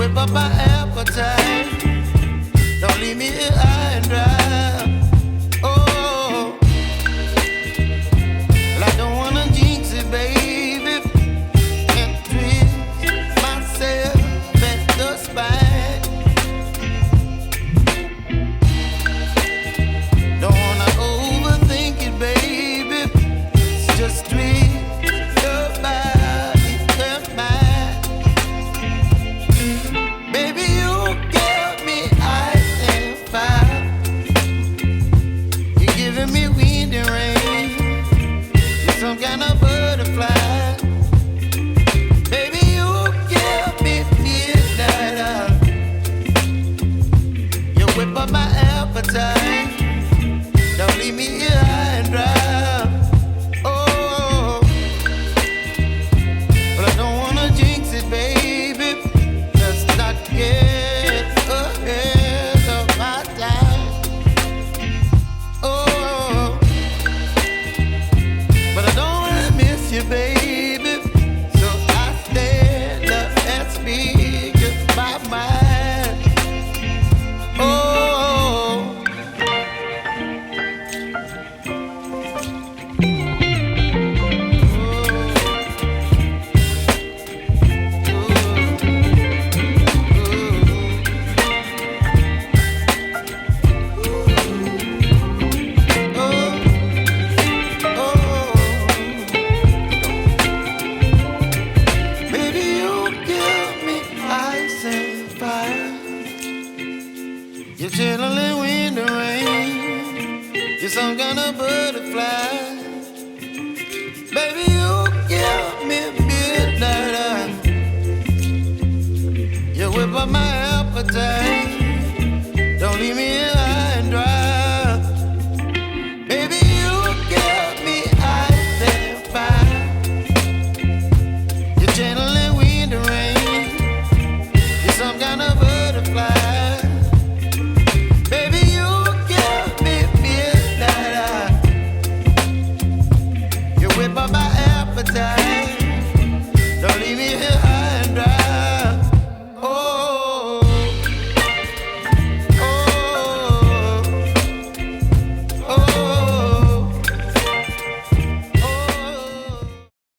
whip up my appetite. Don't leave me here high and dry. Oh, well, I don't wanna jinx it, baby, and twist myself at the spine. Don't wanna overthink it, baby. It's just twist your body and mine. Baby, you give me ice and fire. You're giving me wind and rain. You're some kind of butterfly. Baby, you give me midnight. You whip up my appetite. Don't leave me here high and dry. Oh, but I don't wanna jinx it, baby. Let's not get ahead of my time. Oh, but I don't wanna miss you, baby. So I stand up and speak my mind. Oh. Baby, you give me ice and fire. You're chilling wind and rain. You're some kind of butterfly. Baby, you give me midnight. You whip up my appetite. Don't leave me here high and dry. Baby, you give me ice and fire. You're channeling wind and rain. You're some kind of